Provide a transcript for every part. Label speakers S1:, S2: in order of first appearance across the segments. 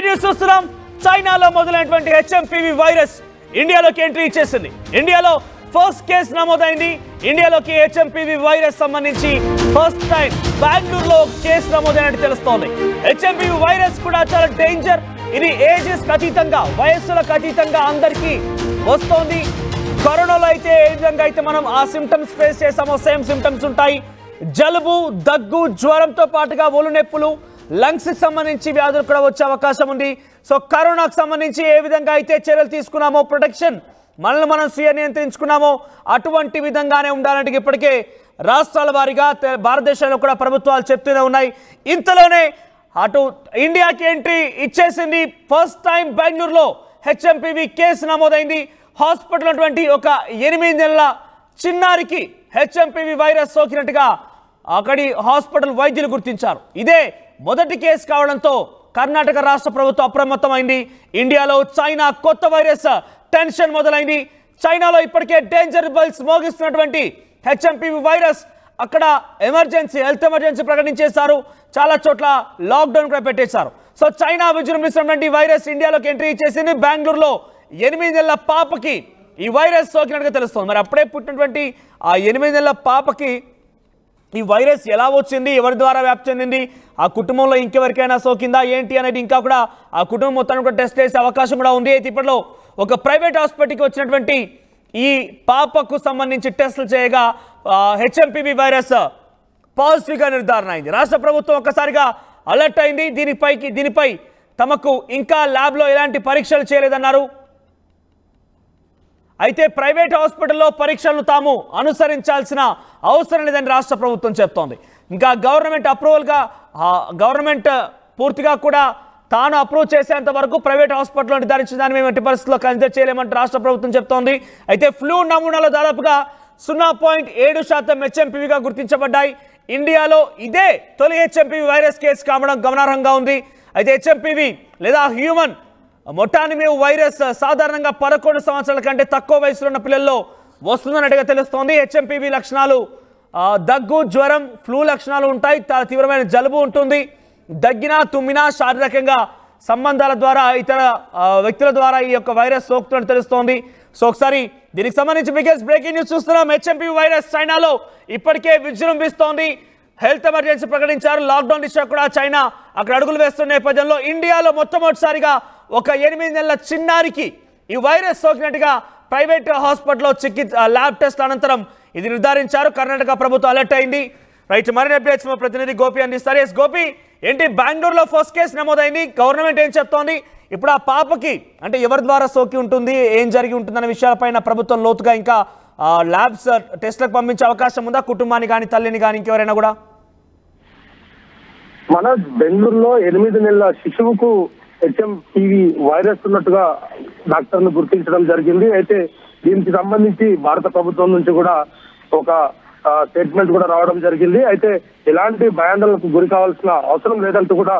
S1: News చూస్తున్నాం. చైనాలో మొదలైనటువంటి హెచ్ఎంపీవీ వైరస్ ఇండియాలోకి ఎంట్రీ ఇచ్చేసింది. ఇండియాలో ఫస్ట్ కేసు నమోదైంది. ఇండియాలోకి హెచ్ఎంపీవీ వైరస్ సంబంధించి ఫస్ట్ టైం బెంగళూరులో కేసు నమోదైనట్టు తెలుస్తోంది. హెచ్ఎంపీవీ వైరస్ కూడా చాలా డేంజర్. ఇది ఏజెస్ అతీతంగా, వయస్సులకు అతీతంగా అందరికీ వస్తోంది. కరోనాలో అయితే ఏ విధంగా అయితే మనం ఆ సిమ్టమ్స్ ఫేస్ చేసామో సేమ్ సిమ్టమ్స్ ఉంటాయి. జలుబు, దగ్గు, జ్వరంతో పాటుగా ఒళ్ళు నొప్పులు, లంగ్స్ కి సంబంధించి వ్యాధులు కూడా వచ్చే అవకాశం ఉంది. సో కరోనాకు సంబంధించి ఏ విధంగా అయితే చర్యలు తీసుకున్నామో, ప్రొటెక్షన్ మనల్ని మనం స్వీయ నియంత్రించుకున్నామో అటువంటి విధంగానే ఉండాలంటే ఇప్పటికే రాష్ట్రాల వారీగా భారతదేశంలో కూడా ప్రభుత్వాలు చెప్తూనే ఉన్నాయి. ఇంతలోనే అటు ఇండియాకి ఎంట్రీ ఇచ్చేసింది. ఫస్ట్ టైం బెంగళూరులో హెచ్ఎంపీవీ కేసు నమోదైంది. హాస్పిటల్ ఉన్నటువంటి ఒక 8 నెలల చిన్నారికి హెచ్ఎంపీవీ వైరస్ సోకినట్టుగా అక్కడి హాస్పిటల్ వైద్యులు గుర్తించారు. ఇదే మొదటి కేసు కావడంతో కర్ణాటక రాష్ట్ర ప్రభుత్వం అప్రమత్తమైంది. ఇండియాలో చైనా కొత్త వైరస్ టెన్షన్ మొదలైంది. చైనాలో ఇప్పటికే డేంజర్ బెల్స్ మోగిస్తున్నటువంటి హెచ్ఎంపీవీ వైరస్ అక్కడ హెల్త్ ఎమర్జెన్సీ ప్రకటించేశారు. చాలా చోట్ల లాక్డౌన్ కూడా పెట్టేశారు. సో చైనా విజృంభిస్తున్నటువంటి వైరస్ ఇండియాలోకి ఎంట్రీ ఇచ్చేసింది. బెంగళూరులో 8 నెలల పాపకి ఈ వైరస్ సోకినట్టుగా తెలుస్తుంది. మరి అప్పుడే పుట్టినటువంటి ఆ 8 నెలల పాపకి ఈ వైరస్ ఎలా వచ్చింది, ఎవరి ద్వారా వ్యాప్తి చెందింది, ఆ కుటుంబంలో ఇంకెవరికైనా సోకిందా ఏంటి అనేది ఇంకా కూడా ఆ కుటుంబం మొత్తాన్ని కూడా టెస్ట్ చేసే అవకాశం కూడా ఉంది. అయితే ఇప్పట్లో ఒక ప్రైవేట్ హాస్పిటల్కి వచ్చినటువంటి ఈ పాపకు సంబంధించి టెస్టులు చేయగా హెచ్ఎంపీవీ వైరస్ పాజిటివ్గా నిర్ధారణ అయింది. రాష్ట్ర ప్రభుత్వం ఒక్కసారిగా అలర్ట్ అయింది. దీనిపై తమకు ఇంకా ల్యాబ్లో ఎలాంటి పరీక్షలు చేయలేదన్నారు. అయితే ప్రైవేట్ హాస్పిటల్లో పరీక్షలను తాము అనుసరించాల్సిన అవసరం లేదని రాష్ట్ర ప్రభుత్వం చెప్తోంది. ఇంకా గవర్నమెంట్ పూర్తిగా కూడా తాను అప్రూవ్ చేసేంత వరకు ప్రైవేట్ హాస్పిటల్లో నిర్ధారించడాన్ని మేము ఎట్టి పరిస్థితుల్లో కన్సిడర్ చేయలేమంటే రాష్ట్ర ప్రభుత్వం చెప్తోంది. అయితే ఫ్లూ నమూనాలో దాదాపుగా 0.7% హెచ్ఎంపీవీగా గుర్తించబడ్డాయి. ఇండియాలో ఇదే తొలి హెచ్ఎంపీవీ వైరస్ కేసు కావడం గమనార్హంగా ఉంది. అయితే హెచ్ఎంపీవీ లేదా హ్యూమన్ మొటానిమేవ్ వైరస్ సాధారణంగా 11 సంవత్సరాల కంటే తక్కువ వయసులో ఉన్న పిల్లల్లో వస్తుందన్నట్టుగా తెలుస్తోంది. హెచ్ఎంపీవీ లక్షణాలు దగ్గు, జ్వరం, ఫ్లూ లక్షణాలు ఉంటాయి. తీవ్రమైన జలుబు ఉంటుంది. దగ్గినా, తుమ్మినా శారీరకంగా సంబంధాల ద్వారా ఇతర వ్యక్తుల ద్వారా ఈ యొక్క వైరస్ సోకుతున్నట్టు తెలుస్తోంది. సో ఒకసారి దీనికి సంబంధించి బిగ్గెస్ట్ బ్రేకింగ్ న్యూస్ చూస్తున్నాం. హెచ్ఎంపీవీ వైరస్ చైనాలో ఇప్పటికే విజృంభిస్తోంది. హెల్త్ ఎమర్జెన్సీ ప్రకటించారు. లాక్డౌన్ దిశ కూడా చైనా అక్కడ అడుగులు వేస్తున్న నేపథ్యంలో ఇండియాలో మొట్టమొదటిసారిగా ఒక 8 నెలల చిన్నారికి ఈ వైరస్ సోకినట్టుగా ప్రైవేట్ హాస్పిటల్లో ల్యాబ్ టెస్ట్ అనంతరం ఇది నిర్ధారించారు. కర్ణాటక ప్రభుత్వం అలర్ట్ అయింది. రైట్, మరిన్ని అప్డేట్స్ మా ప్రతినిధి గోపి అందిస్తారు. ఎస్ గోపి, ఏంటి బెంగళూరులో ఫస్ట్ కేసు నమోదైంది, గవర్నమెంట్ ఏం చెప్తోంది? ఇప్పుడు ఆ పాపకి అంటే ఎవరి ద్వారా సోకి ఉంటుంది, ఏం జరిగి ఉంటుందనే విషయాలపైన ప్రభుత్వం లోతుగా ఇంకా ల్యాబ్స్ టెస్ట్లకు పంపించే అవకాశం ఉందా? కుటుంబాన్ని కానీ, తల్లిని కానీ, ఇంకెవరైనా కూడా?
S2: మన బెంగళూరులో 8 నెలల శిశువుకు హెచ్ఎంపీవీ వైరస్ ఉన్నట్టుగా డాక్టర్లు గుర్తించడం జరిగింది. అయితే దీనికి సంబంధించి భారత ప్రభుత్వం నుంచి కూడా ఒక స్టేట్మెంట్ కూడా రావడం జరిగింది. అయితే ఎలాంటి భయాందోళనకు గురి కావాల్సిన అవసరం లేదంటూ కూడా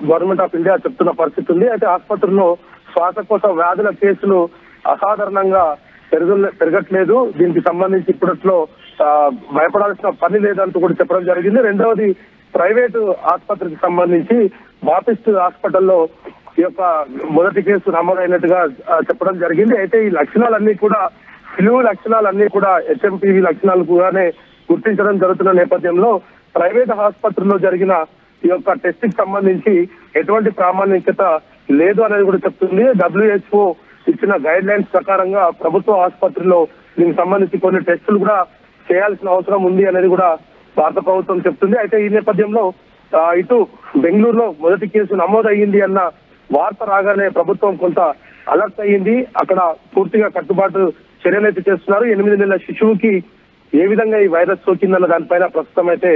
S2: గవర్నమెంట్ ఆఫ్ ఇండియా చెప్తున్న పరిస్థితి ఉంది. అయితే ఆసుపత్రుల్లో శ్వాసకోశ వ్యాధుల కేసులు అసాధారణంగా పెరగట్లేదు. దీనికి సంబంధించి ఇప్పట్లో భయపడాల్సిన పని లేదంటూ కూడా చెప్పడం జరిగింది. రెండవది, ప్రైవేటు ఆసుపత్రికి సంబంధించి బాపిస్ట్ హాస్పిటల్లో ఈ యొక్క మొదటి కేసు నమోదైనట్టుగా చెప్పడం జరిగింది. అయితే ఈ లక్షణాలన్నీ కూడా ఫ్లూ లక్షణాలన్నీ కూడా హెచ్ఎంపీవీ లక్షణాలు కూడానే గుర్తించడం జరుగుతున్న నేపథ్యంలో ప్రైవేట్ ఆసుపత్రుల్లో జరిగిన ఈ యొక్క టెస్ట్ కి సంబంధించి ఎటువంటి ప్రామాణికత లేదు అనేది కూడా చెప్తుంది. WHO ఇచ్చిన గైడ్ లైన్స్ ప్రకారంగా ప్రభుత్వ ఆసుపత్రిలో దీనికి సంబంధించి కొన్ని టెస్టులు కూడా చేయాల్సిన అవసరం ఉంది అనేది కూడా భారత ప్రభుత్వం చెప్తుంది. అయితే ఈ నేపథ్యంలో ఇటు బెంగళూరులో మొదటి కేసు నమోదయ్యింది అన్న వార్త రాగానే ప్రభుత్వం కొంత అలర్ట్ అయ్యింది. అక్కడ పూర్తిగా కట్టుబాటు చర్యలు అయితే చేస్తున్నారు. 8 నెలల శిశువుకి ఏ విధంగా ఈ వైరస్ సోకిందన్న దానిపైన ప్రస్తుతం అయితే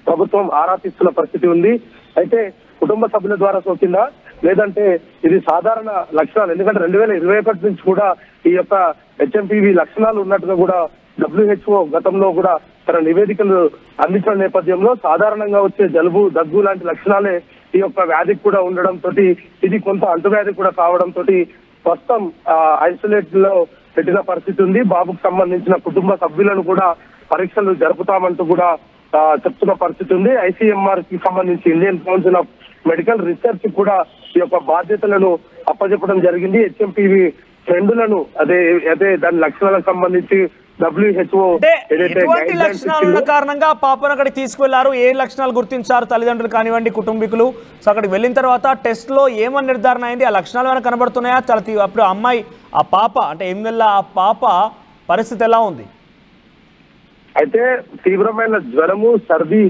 S2: ప్రభుత్వం ఆరా తీస్తున్న పరిస్థితి ఉంది. అయితే కుటుంబ సభ్యుల ద్వారా సోకిందా లేదంటే ఇది సాధారణ లక్షణాలు, ఎందుకంటే 2021 నుంచి కూడా ఈ యొక్క హెచ్ఎంపీవీ లక్షణాలు ఉన్నట్టుగా కూడా WHO గతంలో కూడా తన నివేదికలు అందించిన నేపథ్యంలో సాధారణంగా వచ్చే జలుబు, దగ్గు లాంటి లక్షణాలే ఈ యొక్క వ్యాధికి కూడా ఉండడంతో ఇది కొంత అంటువ్యాధి కూడా కావడంతో ప్రస్తుతం ఐసోలేట్ లో పెట్టిన పరిస్థితి ఉంది. బాబుకు సంబంధించిన కుటుంబ సభ్యులను కూడా పరీక్షలు జరుపుతామంటూ కూడా చెప్తున్న పరిస్థితి ఉంది. ICMR కి సంబంధించి Indian council of medical research కూడా ఈ యొక్క బాధ్యతలను అప్పచెప్పడం జరిగింది. హెచ్ఎంపీవీ ట్రెండులను అదే దాని లక్షణాలకు సంబంధించి WHO
S1: ఎటువంటి లక్షణాల కారణంగా పాపను అక్కడికి తీసుకువెళ్లారు, ఏ లక్షణాలు గుర్తించారు తల్లిదండ్రులు కానివ్వండి కుటుంబీకులు? సో అక్కడికి వెళ్ళిన తర్వాత టెస్ట్ లో ఏమని నిర్ధారణ అయింది? ఆ లక్షణాలు ఏమైనా కనబడుతున్నాయా? అప్పుడు అమ్మాయి ఆ పాప అంటే 8 నెలల ఆ పాప పరిస్థితి ఎలా ఉంది?
S2: అయితే తీవ్రమైన జ్వరము సర్ది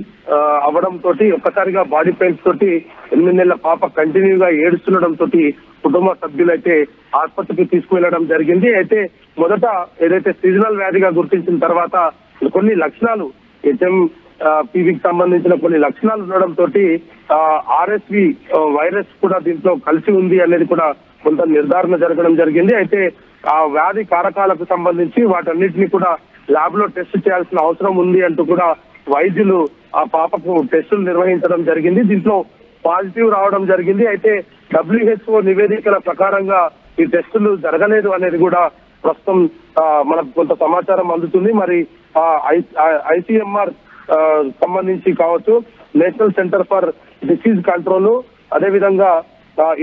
S2: అవ్వడం తోటి ఒక్కసారిగా బాడీ పెయిన్స్ తోటి 8 నెలల పాప కంటిన్యూగా ఏడుస్తుండడం తోటి కుటుంబ సభ్యులైతే ఆసుపత్రికి తీసుకువెళ్లడం జరిగింది. అయితే మొదట ఏదైతే సీజనల్ వ్యాధిగా గుర్తించిన తర్వాత కొన్ని లక్షణాలు HMPVకి సంబంధించిన కొన్ని లక్షణాలు ఉండడం తోటి RSV వైరస్ కూడా దీంట్లో కలిసి ఉంది అనేది కూడా కొంత నిర్ధారణ జరగడం జరిగింది. అయితే ఆ వ్యాధి కారకాలకు సంబంధించి వాటన్నిటిని కూడా ల్యాబ్ లో టెస్ట్ చేయాల్సిన అవసరం ఉంది అంటూ కూడా వైద్యులు ఆ పాపకు టెస్టులు నిర్వహించడం జరిగింది. దీంట్లో పాజిటివ్ రావడం జరిగింది. అయితే WHO నివేదికల ప్రకారంగా ఈ టెస్టులు జరగలేదు అనేది కూడా ప్రస్తుతం మనకు కొంత సమాచారం అందుతుంది. మరి ICMR సంబంధించి కావచ్చు, national centre for disease control, అదేవిధంగా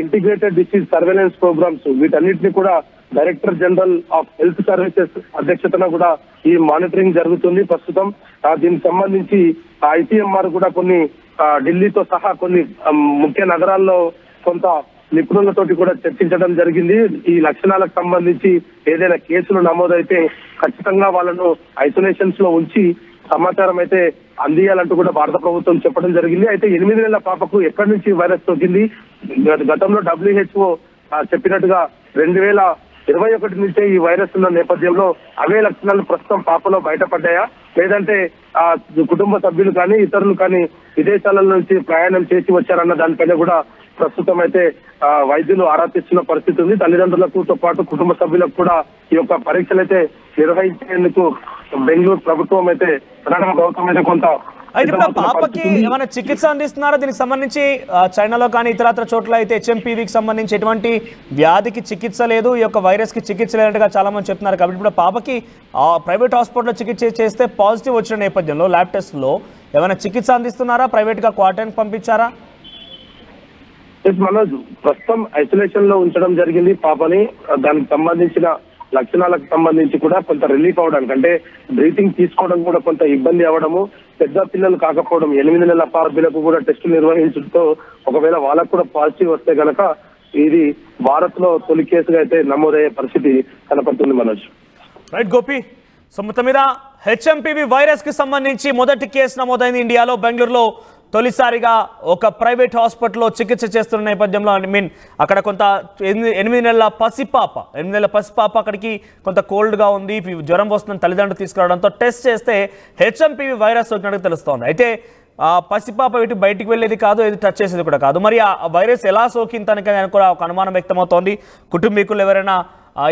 S2: ఇంటిగ్రేటెడ్ డిసీజ్ సర్వేలెన్స్ ప్రోగ్రామ్స్, వీటన్నిటిని కూడా director general of health services అధ్యక్షతన కూడా ఈ మానిటరింగ్ జరుగుతుంది ప్రస్తుతం. దీనికి సంబంధించి ICMR కూడా కొన్ని ఢిల్లీతో సహా కొన్ని ముఖ్య నగరాల్లో కొంత నిపుణులతోటి కూడా చర్చించడం జరిగింది. ఈ లక్షణాలకు సంబంధించి ఏదైనా కేసులు నమోదైతే ఖచ్చితంగా వాళ్ళను ఐసోలేషన్స్ లో ఉంచి సమాచారం అయితే అందియాలంటూ కూడా భారత ప్రభుత్వం చెప్పడం జరిగింది. అయితే 8 నెలల పాపకు ఎక్కడి నుంచి వైరస్ సోకింది? గతంలో WHO చెప్పినట్టుగా 2021 నుంచే ఈ వైరస్ ఉన్న నేపథ్యంలో అవే లక్షణాలు ప్రస్తుతం పాపలో బయటపడ్డాయా, లేదంటే కుటుంబ సభ్యులు కానీ ఇతరులు కానీ విదేశాల నుంచి ప్రయాణం చేసి వచ్చారన్న దానిపైన కూడా ప్రస్తుతం అయితే వైద్యులు ఆరా తీస్తున్న పరిస్థితి ఉంది. తల్లిదండ్రులతో పాటు కుటుంబ సభ్యులకు కూడా ఈ యొక్క పరీక్షలు అయితే నిర్వహించేందుకు బెంగళూరు ప్రభుత్వం అయితే కర్ణాటక ప్రభుత్వం అయితే కొంత
S1: అయితే పాపకి ఏమైనా చికిత్స అందిస్తున్నారా? దీనికి సంబంధించి చైనాలో కానీ ఇతరత్ర చోట్ల అయితే HMPVకి సంబంధించి ఎటువంటి వ్యాధికి చికిత్స లేదు, ఈ యొక్క వైరస్ కి చికిత్స లేనట్టుగా చాలా మంది చెప్తున్నారు. కాబట్టి ఇప్పుడు పాపకి ప్రైవేట్ హాస్పిటల్లో చికిత్స చేస్తే పాజిటివ్ వచ్చిన నేపథ్యంలో ల్యాబ్ టెస్ట్ లో ఏమైనా చికిత్స అందిస్తున్నారా? ప్రైవేట్ గా క్వారంటైన్ పంపించారా?
S2: మనోజ్, ప్రస్తుతం ఐసోలేషన్ లో ఉంచడం జరిగింది పాపని. దానికి సంబంధించిన లక్షణాలకు సంబంధించి కూడా కొంత రిలీఫ్ అవడానికి, అంటే బ్రీతింగ్ తీసుకోవడం కూడా కొంత ఇబ్బంది అవ్వడము, పెద్ద పిల్లలు కాకపోవడం, 8 నెలల పాపలకు కూడా టెస్టులు నిర్వహించడంతో ఒకవేళ వాళ్ళకు కూడా పాజిటివ్ వస్తే గనక ఇది భారత్ లో తొలి కేసుగా అయితే నమోదయ్యే పరిస్థితి కనపడుతుంది. మనోజ్,
S1: రైట్ గోపి. సో మొత్తం మీద HMPV వైరస్ కి సంబంధించి మొదటి కేసు నమోదైంది ఇండియాలో. బెంగళూరులో తొలిసారిగా ఒక ప్రైవేట్ హాస్పిటల్లో చికిత్స చేస్తున్న నేపథ్యంలో అక్కడ కొంత 8 నెలల పసిపాప అక్కడికి కొంత కోల్డ్గా ఉంది, జ్వరం వస్తుందని తల్లిదండ్రులు తీసుకురావడంతో టెస్ట్ చేస్తే HMPV వైరస్ వచ్చినట్టు తెలుస్తోంది. అయితే పసిపాప ఇటు బయటికి వెళ్ళేది కాదు, ఏది టచ్ చేసేది కూడా కాదు. మరి ఆ వైరస్ ఎలా సోకిందని కూడా ఒక అనుమానం వ్యక్తమవుతోంది. కుటుంబీకులు ఎవరైనా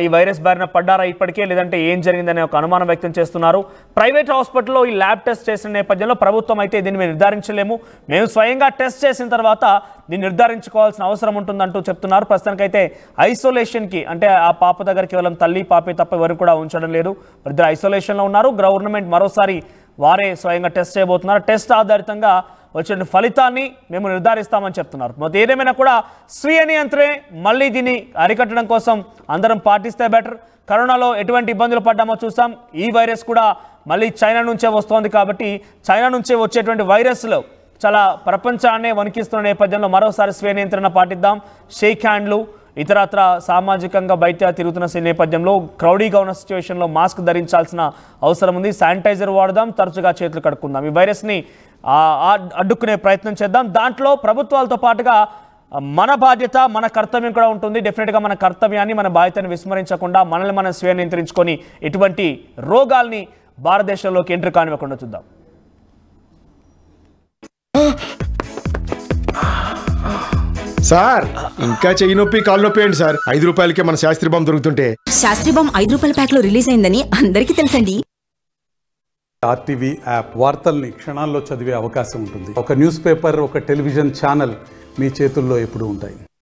S1: ఈ వైరస్ బారిన పడ్డారా ఇప్పటికే, లేదంటే ఏం జరిగిందనే ఒక అనుమానం వ్యక్తం చేస్తున్నారు. ప్రైవేట్ హాస్పిటల్లో ఈ ల్యాబ్ టెస్ట్ చేసిన నేపథ్యంలో ప్రభుత్వం అయితే దీన్ని మేము నిర్ధారించలేము, మేము స్వయంగా టెస్ట్ చేసిన తర్వాత దీన్ని నిర్ధారించుకోవాల్సిన అవసరం ఉంటుందంటూ చెప్తున్నారు. ప్రస్తుతానికైతే ఐసోలేషన్కి, అంటే ఆ పాప దగ్గర కేవలం తల్లి పాపే తప్ప ఎవరు కూడా ఉంచడం లేదు. ఇద్దరు ఐసోలేషన్లో ఉన్నారు. గవర్నమెంట్ మరోసారి వారే స్వయంగా టెస్ట్ చేయబోతున్నారు. టెస్ట్ ఆధారితంగా వచ్చిన ఫలితాన్ని మేము నిర్ధారిస్తామని చెప్తున్నారు. మొత్తం ఏదేమైనా కూడా స్వీయ నియంత్రణే మళ్ళీ దీన్ని అరికట్టడం కోసం అందరం పాటిస్తే బెటర్. కరోనాలో ఎటువంటి ఇబ్బందులు పడ్డామో చూసాం. ఈ వైరస్ కూడా మళ్ళీ చైనా నుంచే వస్తోంది. కాబట్టి చైనా నుంచే వచ్చేటువంటి వైరస్లు చాలా ప్రపంచాన్నే వణికిస్తున్న నేపథ్యంలో మరోసారి స్వీయ నియంత్రణ పాటిద్దాం. షేక్ హ్యాండ్లు, ఇతరత్ర సామాజికంగా బయట తిరుగుతున్న నేపథ్యంలో క్రౌడీగా ఉన్న సిచ్యువేషన్లో మాస్క్ ధరించాల్సిన అవసరం ఉంది. శానిటైజర్ వాడదాం, తరచుగా చేతులు కడుక్కుందాం. ఈ వైరస్ని అడ్డుకునే ప్రయత్నం చేద్దాం. దాంట్లో ప్రభుత్వాలతో పాటుగా మన బాధ్యత, మన కర్తవ్యం కూడా ఉంటుంది. డెఫినెట్గా మన కర్తవ్యాన్ని, మన బాధ్యతను విస్మరించకుండా మనల్ని మనం స్వీయ నియంత్రించుకొని ఎటువంటి రోగాల్ని భారతదేశంలోకి ఎంట్రీ కానివ్వకుండా చూద్దాం.
S3: సార్, ఇంకా చెయ్యి నొప్పి కాలు నొప్పి ఏంటి సార్? 5 రూపాయలకే మన శాస్త్రీ బాంబు దొరుకుతుంటే.
S4: శాస్త్రీ బాంబు 5 రూపాయల ప్యాక్ లో రిలీజ్ అయిందని అందరికీ తెలుసండి.
S5: RTV యాప్ వార్తల్ని క్షణాల్లో చదివే అవకాశం ఉంటుంది. ఒక న్యూస్ పేపర్, ఒక టెలివిజన్ ఛానల్ మీ చేతుల్లో ఎప్పుడూ ఉంటాయి.